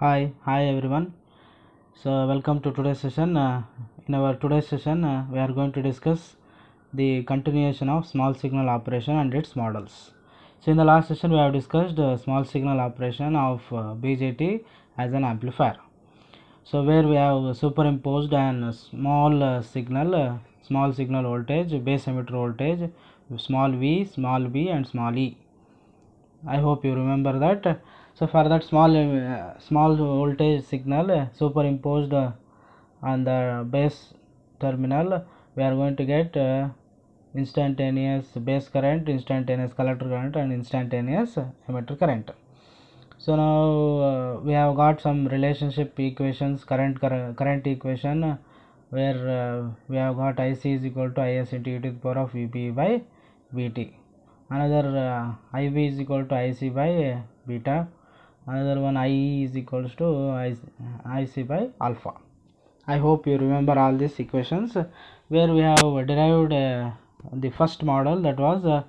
Hi everyone. So welcome to today's session. In our today's session, we are going to discuss the continuation of small signal operation and its models. So in the last session, we have discussed small signal operation of BJT as an amplifier. So where we have superimposed an small signal voltage, base emitter voltage, small v, small b, and small e. I hope you remember that. So for that small voltage signal superimposed on the base terminal, we are going to get instantaneous base current, instantaneous collector current, and instantaneous emitter current. So now we have got some relationship equations, current equation, where we have got IC is equal to IS into e to the power of VB by VT. Another IB is equal to IC by beta. Another one IE is equals to IC by alpha. I hope you remember all these equations, where we have derived the first model, that was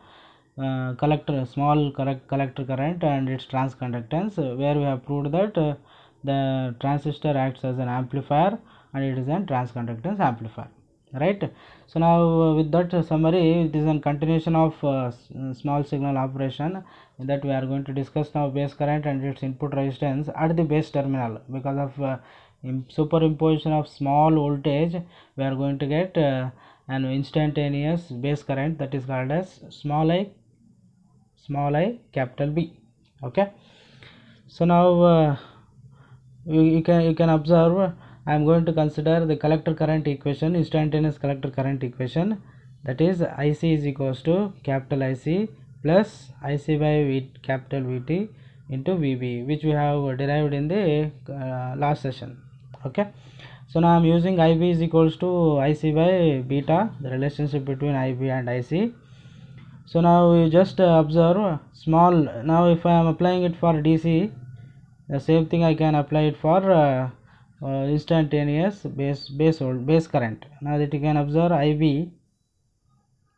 small collector current and its transconductance, where we have proved that the transistor acts as an amplifier and it is a transconductance amplifier, right? So now with that summary, it is a continuation of small signal operation, in that we are going to discuss now base current and its input resistance at the base terminal. Because of superimposition of small voltage, we are going to get an instantaneous base current, that is called as small I capital B. Okay, so now you can observe, I am going to consider the collector current equation, instantaneous collector current equation, that is IC is equals to capital IC plus IC by capital VT into VB, which we have derived in the last session. Okay, so now I am using IB is equals to IC by beta, the relationship between IB and IC. So now you just observe small. Now if I am applying it for DC, the same thing I can apply it for instantaneous base current. Now that you can observe, IB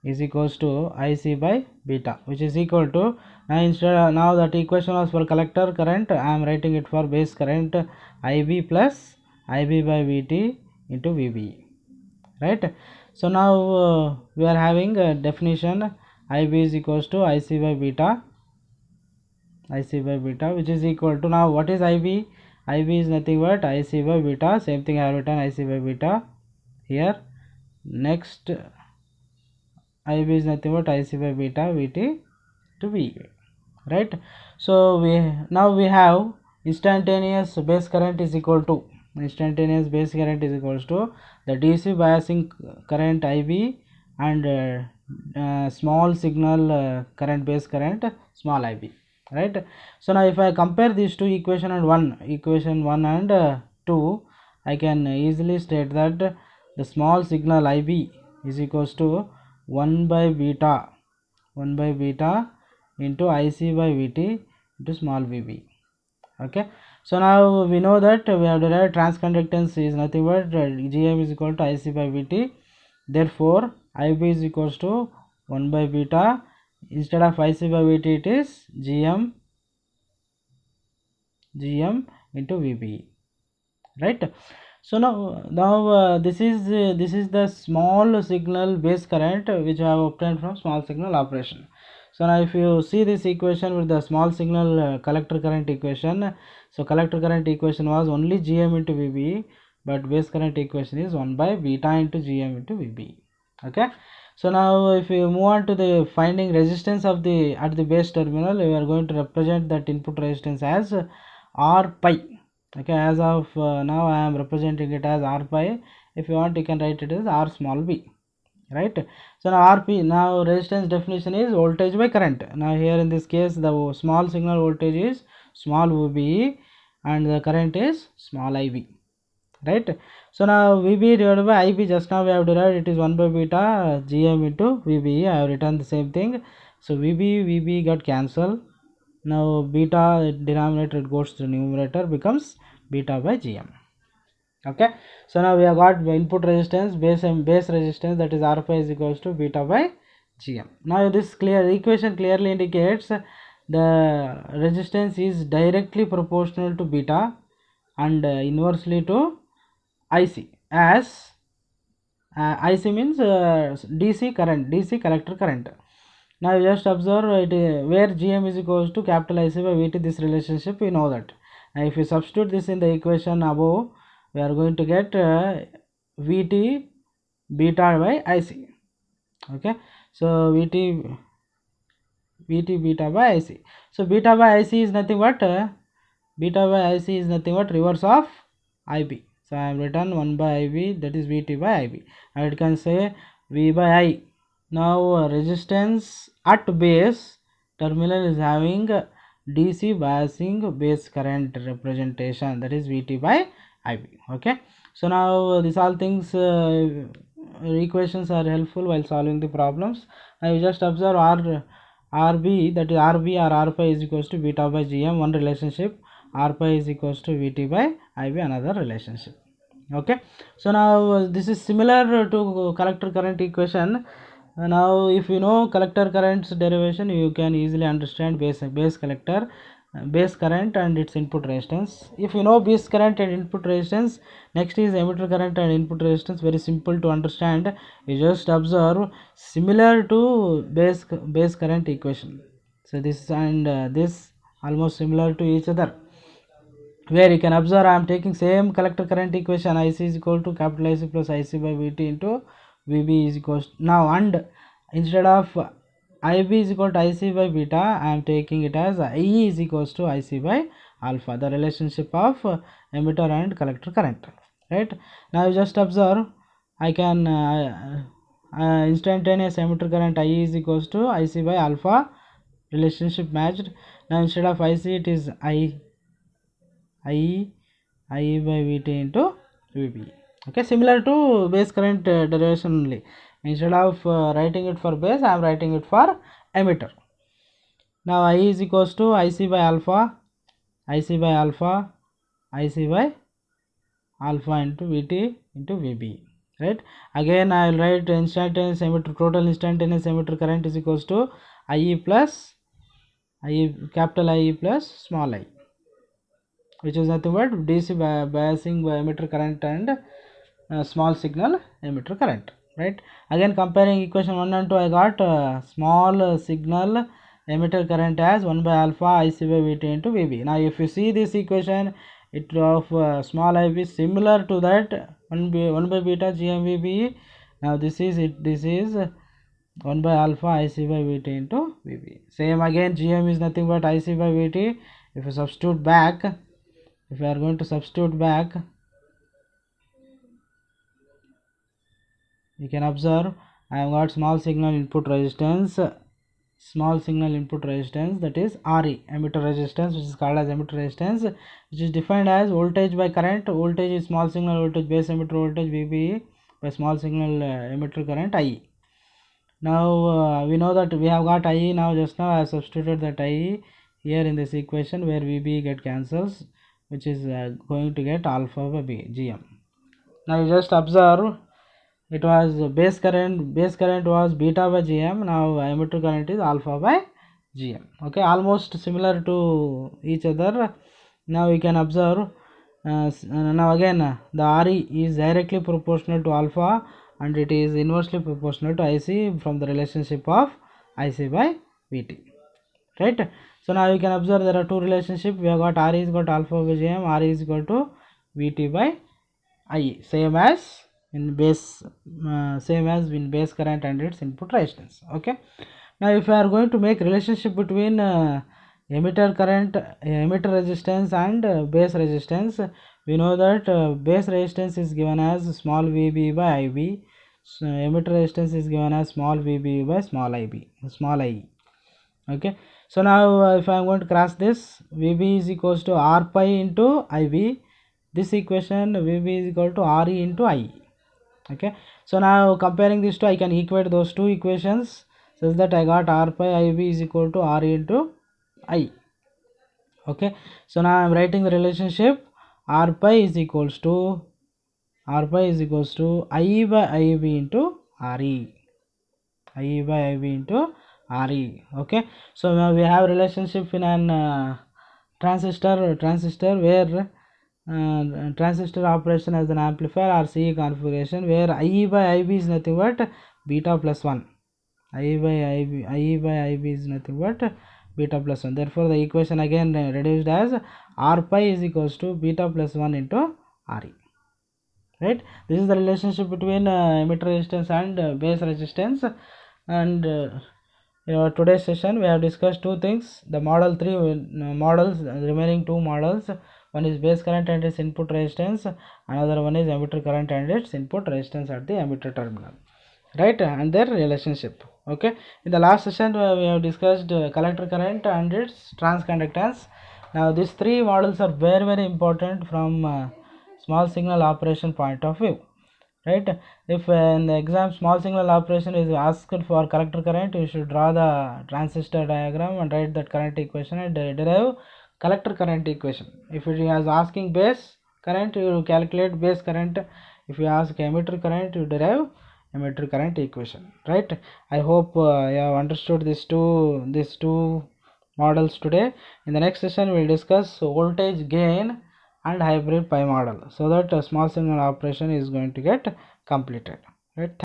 is equals to IC by beta, which is equal to, now that equation was for collector current, I am writing it for base current, IB plus IB by VT into VB, right? So now we are having a definition, IB is equals to IC by beta, which is equal to, now what is IB? IB is nothing but IC by beta. Same thing I have written IC by beta here. Next, IB is nothing but IC by beta VT to V, right? So now we have instantaneous base current is equal to the DC biasing current IB and small signal current base current small IB, right? So now if I compare these two equation one and 2, I can easily state that the small signal IB is equals to 1 by beta into IC by VT into small VB. Okay, so now we know that we have derived transconductance is nothing but GM is equal to IC by VT. Therefore IB is equals to 1 by beta. Instead of IC by VT, it is GM into VB, right? So now this is the small signal base current which I have obtained from small signal operation. So now if you see this equation with the small signal collector current equation, so collector current equation was only GM into VB, but base current equation is 1 by beta into GM into VB. Okay, so now if you move on to the finding resistance of the at the base terminal, we are going to represent that input resistance as R pi. Okay, as of now I am representing it as R pi. If you want, you can write it as R small b, right? So now RP, now resistance definition is voltage by current. Now here in this case, the small signal voltage is small VB and the current is small IB, right? So now VB divided by IB, just now we have derived, it is 1 by beta GM into VB. I have written the same thing. So VB got cancelled. Now beta denominator, it goes to the numerator, becomes beta by GM. Okay, so now we have got input resistance, base resistance, that is R pi is equals to beta by GM. Now this equation clearly indicates the resistance is directly proportional to beta, and inversely to IC, as IC means DC current, DC collector current. Now you just observe it, where GM is equals to capital IC by VT, this relationship we know that. Now if you substitute this in the equation above, we are going to get VT beta by IC. Okay, so VT beta by IC. So beta by IC is nothing but reverse of IB. So I have written 1 by IB, that is VT by IB, and it can say V by I. Now resistance at base terminal is having DC biasing base current representation, that is VT by IB. Okay, so now these all things equations are helpful while solving the problems. Now you just observe RB, that is RB or R pi is equals to beta by GM, one relationship. R pi is equals to VT by IB, another relationship. Okay, so now this is similar to collector current equation. Now if you know collector current's derivation, you can easily understand base current and its input resistance. If you know base current and input resistance, next is emitter current and input resistance. Very simple to understand. You just observe similar to base current equation. So this and this almost similar to each other, where you can observe I am taking same collector current equation, IC is equal to capital IC plus IC by VT into VB is equals now, and instead of IB is equal to IC by beta, I am taking it as IE is equals to IC by alpha, the relationship of emitter and collector current. Right, now you just observe I can instantaneous emitter current IE is equals to IC by alpha, relationship matched. Now instead of IC it is IE by VT into VB. Okay, similar to base current derivation only. Instead of writing it for base, I am writing it for emitter. Now I is equals to IC by alpha, IC by alpha, IC by alpha into VT into VB. Right, again I will write instantaneous emitter, total instantaneous emitter current is equals to IE plus capital IE plus small I, which is nothing but DC biasing by emitter current and small signal emitter current. Right, again comparing equation 1 and 2, I got small signal emitter current as 1 by alpha IC by VT into VB. Now if you see this equation, it of small IB similar to that 1 by beta GMVB. Now this is it, this is 1 by alpha IC by VT into VB. Same again, GM is nothing but IC by VT. If you substitute back, if we are going to substitute back, you can observe I have got small signal input resistance, that is RE, emitter resistance, which is called as emitter resistance, which is defined as voltage by current. Voltage is small signal voltage, base emitter voltage VB by small signal emitter current IE. Now we know that we have got IE. Now just now I have substituted that IE here in this equation, where VB get cancels, which is going to get alpha by GM. Now you just observe it was base current was beta by GM. Now emitter current is alpha by GM. Okay, almost similar to each other. Now we can observe now again the RE is directly proportional to alpha and it is inversely proportional to IC from the relationship of IC by VT. Right, so now you can observe there are two relationships. We have got RE is equal to alpha by GM, RE is equal to VT by IE, same as in base current and its input resistance. Okay, now if you are going to make relationship between emitter current, emitter resistance and base resistance, we know that base resistance is given as small VB by IB, so emitter resistance is given as small VB by small IE. Okay, so now if I am going to cross this, VB is equals to R pi into IB, this equation VB is equal to RE into IE. Okay, so now comparing these two, I can equate those two equations such that I got R pi IB is equal to RE into I. Okay, so now I am writing the relationship R pi is equals to IE by IB into RE, IE by IB into RE. Okay, so now we have relationship in an transistor where transistor operation as an amplifier or CE configuration, where IE by IB is nothing but beta plus 1. IE by IB is nothing but beta plus 1. Therefore, the equation again reduced as R pi is equals to beta plus 1 into RE. Right, this is the relationship between emitter resistance and base resistance. And in our today's session we have discussed two things: the model 3 models, remaining two models. One is base current and its input resistance, another one is emitter current and its input resistance at the emitter terminal, right, and their relationship. Okay, in the last session we have discussed collector current and its transconductance. Now these three models are very important from small signal operation point of view, right? If in the exam small signal operation is asked for collector current, you should draw the transistor diagram and write that current equation and derive collector current equation. If it is asking base current, you calculate base current. If you ask emitter current, you derive emitter current equation, right? I hope you have understood these two models today. In the next session we will discuss voltage gain and hybrid pi model, so that a small signal operation is going to get completed, right?